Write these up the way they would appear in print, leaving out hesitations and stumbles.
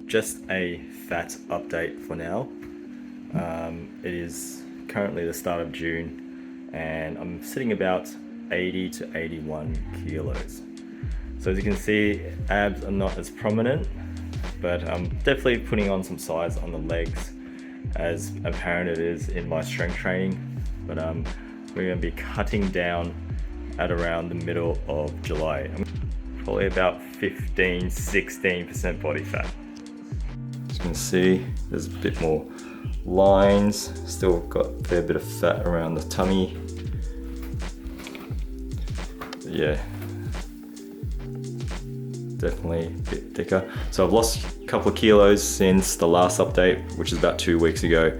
just a fat update for now. It is currently the start of June and I'm sitting about 80 to 81 kilos. So as you can see, abs are not as prominent, but I'm definitely putting on some size on the legs, as apparent it is in my strength training. But we're going to be cutting down at around the middle of July. Probably about 15-16% body fat. As you can see, there's a bit more lines, still got a fair bit of fat around the tummy. But yeah, definitely a bit thicker. So I've lost a couple of kilos since the last update, which is about 2 weeks ago,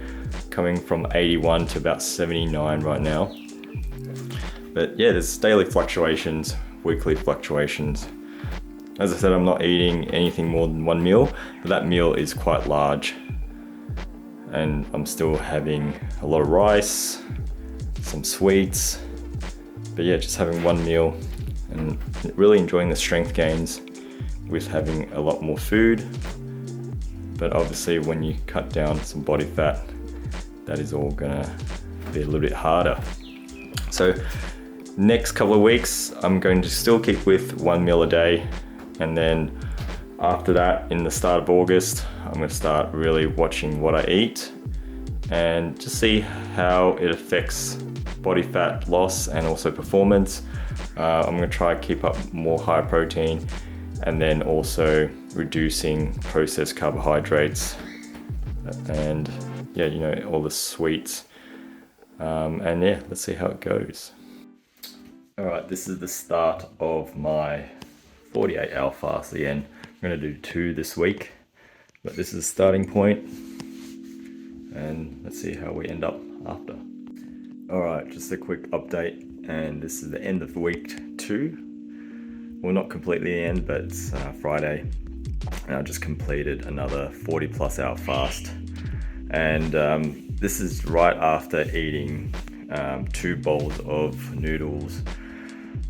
coming from 81 to about 79 right now. But yeah, there's daily fluctuations, weekly fluctuations. As I said, I'm not eating anything more than one meal, but that meal is quite large. And I'm still having a lot of rice, some sweets. But yeah, just having one meal and really enjoying the strength gains with having a lot more food. But obviously when you cut down some body fat, that is all gonna be a little bit harder. So next couple of weeks, I'm going to still keep with one meal a day. And then after that, in the start of August, I'm going to start really watching what I eat and just see how it affects body fat loss and also performance. I'm going to try to keep up more high protein and then also reducing processed carbohydrates and yeah, you know, all the sweets. And yeah, let's see how it goes. All right, this is the start of my 48-hour fast again. I'm going to do 2 this week, but this is the starting point, and let's see how we end up after. All right, just a quick update, and this is the end of week 2. Well, not completely the end, but it's Friday, and I just completed another 40+ hour fast, and this is right after eating 2 bowls of noodles,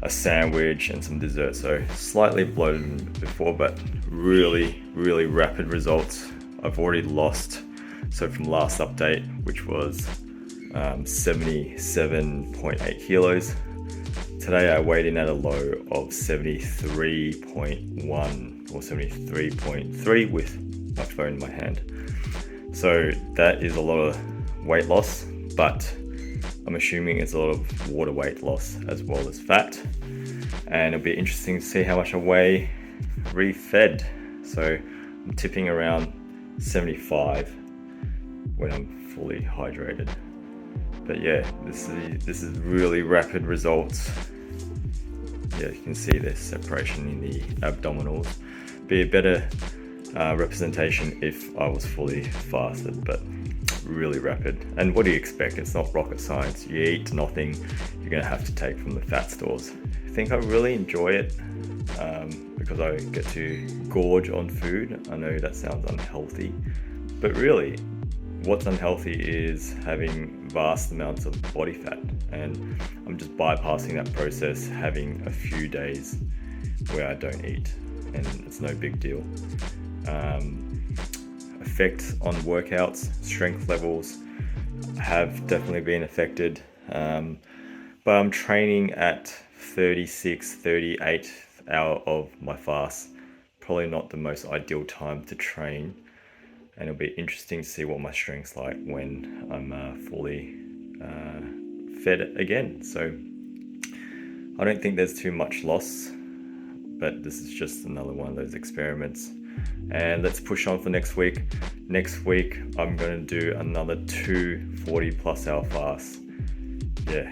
a sandwich and some dessert. So slightly bloated than before, but really rapid results. I've already lost, so from last update, which was 77.8 kilos, today I weighed in at a low of 73.1 or 73.3 with my phone in my hand. So that is a lot of weight loss, but I'm assuming it's a lot of water weight loss as well as fat. And it'll be interesting to see how much I weigh re-fed. So I'm tipping around 75 when I'm fully hydrated. But yeah, this is really rapid results. Yeah, you can see there's separation in the abdominals. Be a better representation if I was fully fasted, but really rapid. And what do you expect? It's not rocket science. You eat nothing, you're gonna have to take from the fat stores. I think I really enjoy it because I get to gorge on food. I know that sounds unhealthy, but really what's unhealthy is having vast amounts of body fat, and I'm just bypassing that process, having a few days where I don't eat, and it's no big deal. Effect on workouts, strength levels have definitely been affected, but I'm training at 38th hour of my fast. Probably not the most ideal time to train, and it'll be interesting to see what my strength's like when I'm fully fed again. So I don't think there's too much loss, but this is just another one of those experiments. And let's push on for next week. Next week, I'm going to do another 2 40+ hour fasts. Yeah,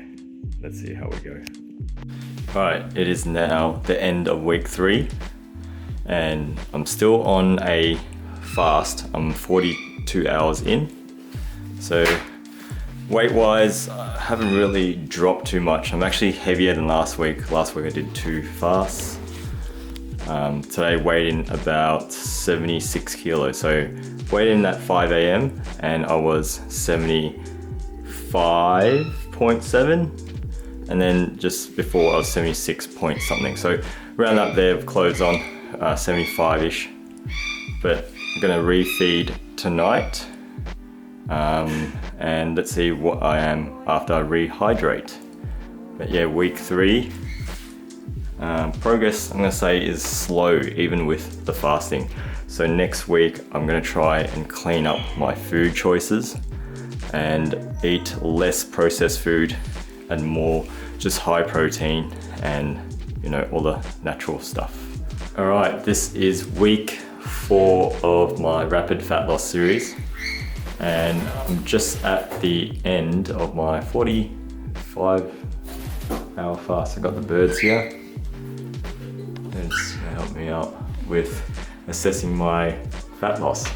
let's see how we go. All right, it is now the end of week 3, and I'm still on a fast. I'm 42 hours in. So weight-wise, I haven't really dropped too much. I'm actually heavier than last week. Last week I did 2 fasts. Today weighed in about 76 kilos. So weighed in at 5 a.m. and I was 75.7, and then just before I was 76 point something. So round up there, clothes on 75-ish. But I'm gonna refeed tonight. And let's see what I am after I rehydrate. But yeah, week 3. Progress, I'm gonna say, is slow even with the fasting. So next week, I'm gonna try and clean up my food choices and eat less processed food and more just high protein and, you know, all the natural stuff. All right, this is week 4 of my rapid fat loss series. And I'm just at the end of my 45-hour fast. I got the birds here. It's gonna help me out with assessing my fat loss.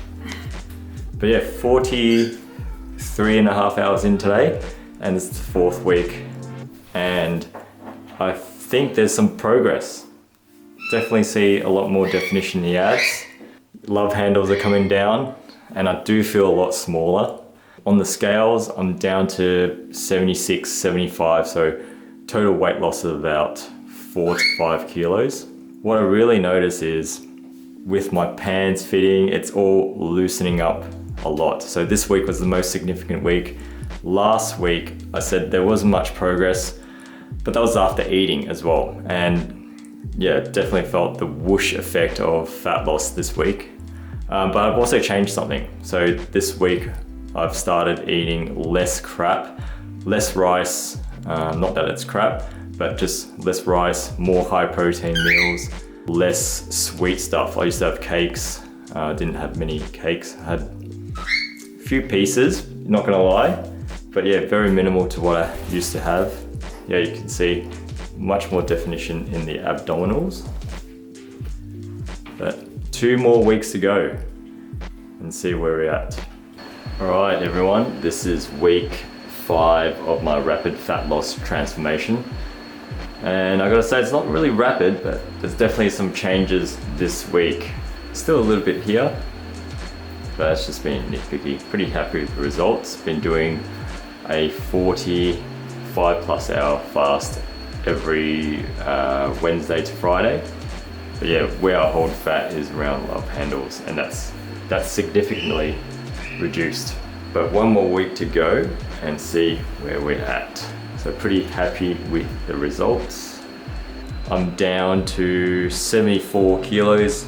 But yeah, 43.5 hours in today, and it's the 4th week. And I think there's some progress. Definitely see a lot more definition in the abs. Love handles are coming down, and I do feel a lot smaller. On the scales, I'm down to 76, 75, so total weight loss of about 4 to 5 kilos. What I really notice is with my pants fitting, it's all loosening up a lot. So this week was the most significant week. Last week, I said there wasn't much progress, but that was after eating as well. And yeah, definitely felt the whoosh effect of fat loss this week. But I've also changed something. So this week I've started eating less crap, less rice, not that it's crap, but just less rice, more high protein meals, less sweet stuff. I used to have cakes, didn't have many cakes. I had a few pieces, not gonna lie, but yeah, very minimal to what I used to have. Yeah, you can see much more definition in the abdominals. But 2 more weeks to go and see where we're at. All right, everyone, this is week 5 of my rapid fat loss transformation. And I gotta say, it's not really rapid, but there's definitely some changes this week. Still a little bit here, but it's just been nitpicky. Pretty happy with the results. Been doing a 45+ hour fast every Wednesday to Friday. But yeah, where I hold fat is around love handles, and that's significantly reduced. But 1 more week to go and see where we're at. So pretty happy with the results. I'm down to 74 kilos,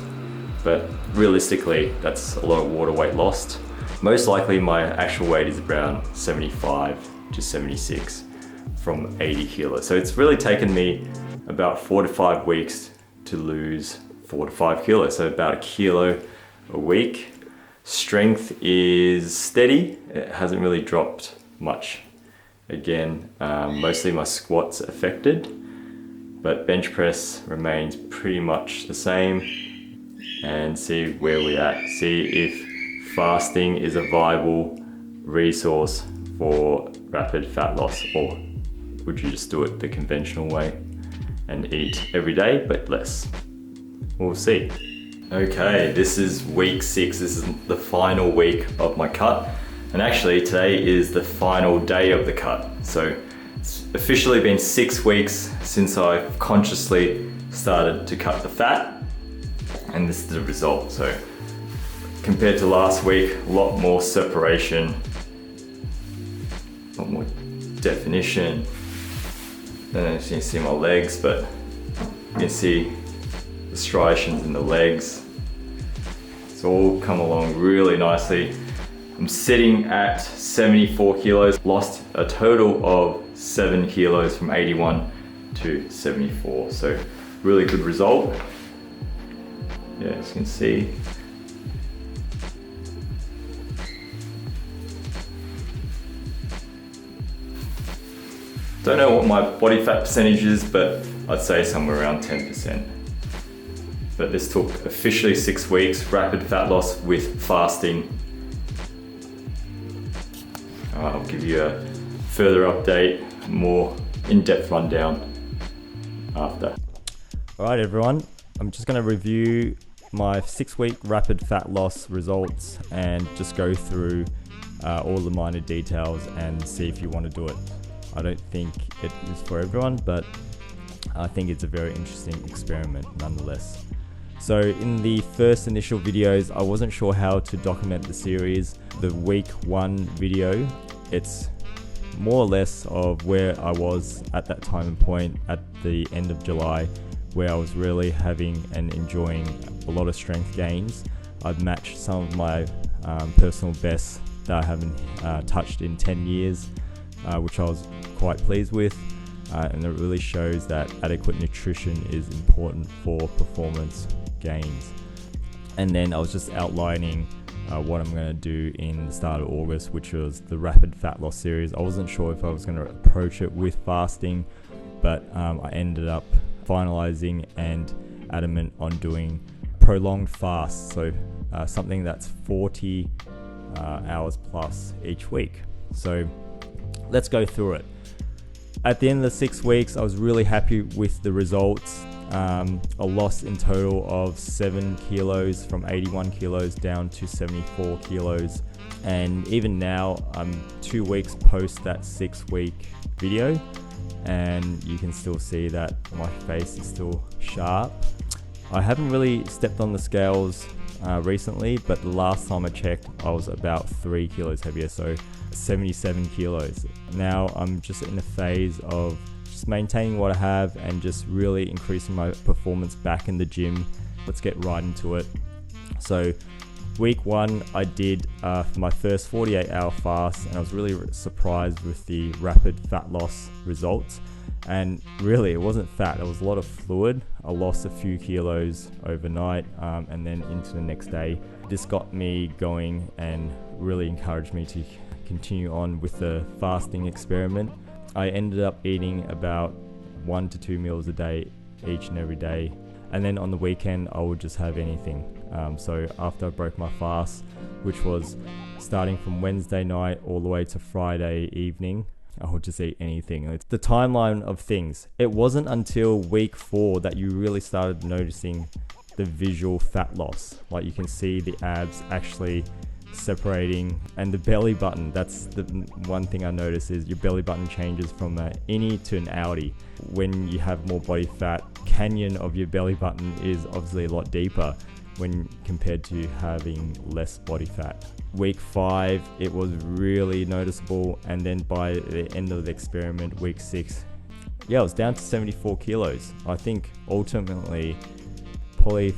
but realistically, that's a lot of water weight lost. Most likely my actual weight is around 75 to 76 from 80 kilos. So it's really taken me about 4 to 5 weeks to lose 4 to 5 kilos, so about 1 kilo a week. Strength is steady, it hasn't really dropped much. Again, mostly my squats affected, but bench press remains pretty much the same. And see where we're at, see if fasting is a viable resource for rapid fat loss, or would you just do it the conventional way and eat every day but less? We'll see. Okay, this is week 6. This is the final week of my cut, and actually today is the final day of the cut. So it's officially been 6 weeks since I've consciously started to cut the fat, and this is the result. So compared to last week, a lot more separation, a lot more definition. I don't know if you can see my legs, but you can see the striations in the legs. It's all come along really nicely. I'm sitting at 74 kilos, lost a total of 7 kilos from 81 to 74. So really good result. Yeah, as you can see. Don't know what my body fat percentage is, but I'd say somewhere around 10%. But this took officially 6 weeks, rapid fat loss with fasting. I'll give you a further update, more in-depth rundown after. All right, everyone. I'm just gonna review my 6-week rapid fat loss results and just go through all the minor details and see if you want to do it. I don't think it is for everyone, but I think it's a very interesting experiment nonetheless. So in the first initial videos, I wasn't sure how to document the series. The week 1 video, it's more or less of where I was at that time and point at the end of July, where I was really having and enjoying a lot of strength gains. I've matched some of my personal bests that I haven't touched in 10 years, which I was quite pleased with. And it really shows that adequate nutrition is important for performance gains. And then I was just outlining what I'm going to do in the start of August, which was the rapid fat loss series. I wasn't sure if I was going to approach it with fasting, but I ended up finalizing and adamant on doing prolonged fasts, so something that's 40 hours plus each week. So let's go through it. At the end of the 6 weeks, I was really happy with the results. A loss in total of 7 kilos, from 81 kilos down to 74 kilos. And even now, I'm 2 weeks post that 6-week video, and you can still see that my face is still sharp. I haven't really stepped on the scales recently, but the last time I checked, I was about 3 kilos heavier, so 77 kilos. Now I'm just in a phase of just maintaining what I have and just really increasing my performance back in the gym. Let's get right into it. So week 1, I did my first 48-hour fast, and I was really surprised with the rapid fat loss results. And really, it wasn't fat, it was a lot of fluid. I lost a few kilos overnight, and then into the next day. This got me going and really encouraged me to continue on with the fasting experiment. I ended up eating about 1 to 2 meals a day, each and every day. And then on the weekend, I would just have anything. So after I broke my fast, which was starting from Wednesday night all the way to Friday evening, I would just eat anything. It's the timeline of things. It wasn't until week 4 that you really started noticing the visual fat loss. Like you can see the abs actually separating, and the belly button. That's the one thing I noticed, is your belly button changes from an innie to an outie. When you have more body fat, canyon of your belly button is obviously a lot deeper when compared to having less body fat. Week 5, it was really noticeable, and then by the end of the experiment, week 6, I was down to 74 kilos. I think ultimately probably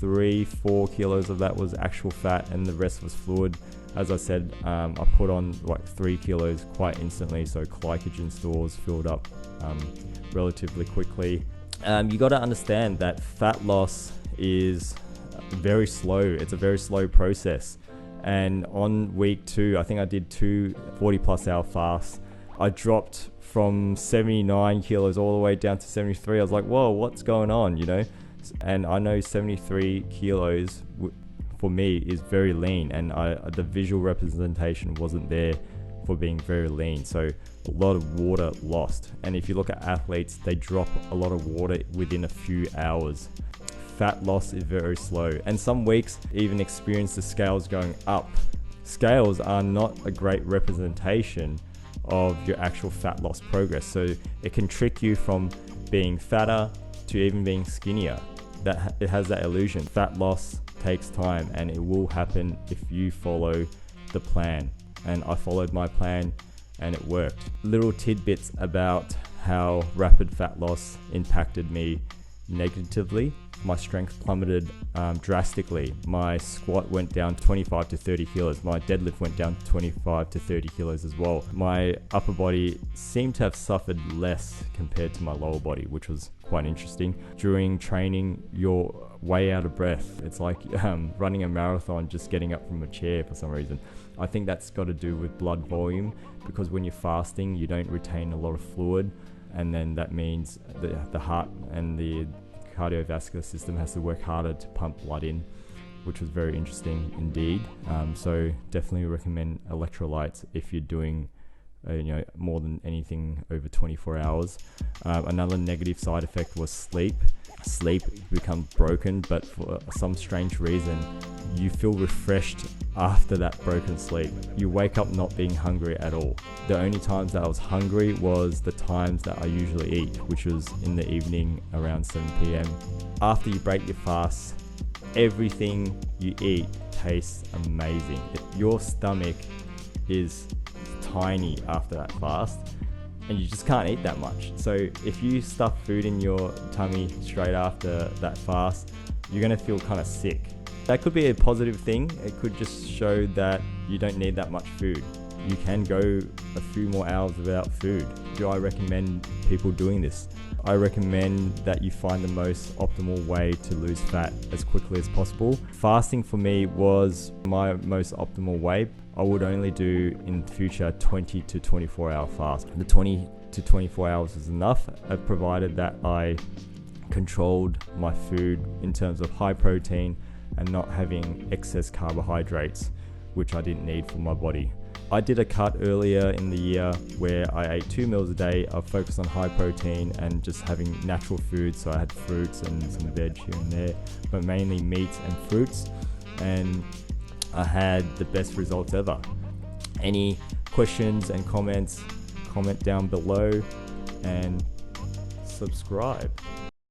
3-4 kilos of that was actual fat, and the rest was fluid. As I said, I put on like 3 kilos quite instantly, so glycogen stores filled up relatively quickly. You got to understand that fat loss is very slow. It's a very slow process. And on week 2, I think I did 2 40+ hour fasts. I dropped from 79 kilos all the way down to 73. I was like, whoa, what's going on, you know? And I know 73 kilos for me is very lean, and the visual representation wasn't there for being very lean. So a lot of water lost. And if you look at athletes, they drop a lot of water within a few hours. Fat loss is very slow, and some weeks even experience the scales going up. Scales are not a great representation of your actual fat loss progress, so it can trick you from being fatter to even being skinnier. That it has that illusion. Fat loss takes time, and it will happen if you follow the plan. And I followed my plan, and it worked. Little tidbits about how rapid fat loss impacted me negatively. My strength plummeted drastically. My squat went down 25 to 30 kilos. My deadlift went down 25 to 30 kilos as well. My upper body seemed to have suffered less compared to my lower body, which was quite interesting. During training, you're way out of breath. It's like running a marathon, just getting up from a chair for some reason. I think that's got to do with blood volume, because when you're fasting, you don't retain a lot of fluid, and then that means the heart and the cardiovascular system has to work harder to pump blood in, which was very interesting indeed. So definitely recommend electrolytes if you're doing more than anything over 24 hours. Another negative side effect was sleep. Sleep becomes broken, but for some strange reason, you feel refreshed after that broken sleep. You wake up not being hungry at all. The only times that I was hungry was the times that I usually eat, which was in the evening around 7 p.m. After you break your fast, everything you eat tastes amazing. Your stomach is tiny after that fast, and you just can't eat that much. So if you stuff food in your tummy straight after that fast, you're gonna feel kind of sick. That could be a positive thing. It could just show that you don't need that much food. You can go a few more hours without food. Do I recommend people doing this? I recommend that you find the most optimal way to lose fat as quickly as possible. Fasting for me was my most optimal way. I would only do in future 20 to 24 hour fast. The 20 to 24 hours is enough, provided that I controlled my food in terms of high protein and not having excess carbohydrates, which I didn't need for my body. I did a cut earlier in the year where I ate 2 meals a day. I focused on high protein and just having natural food. So I had fruits and some veg here and there, but mainly meats and fruits. And I had the best results ever. Any questions and comments, comment down below and subscribe.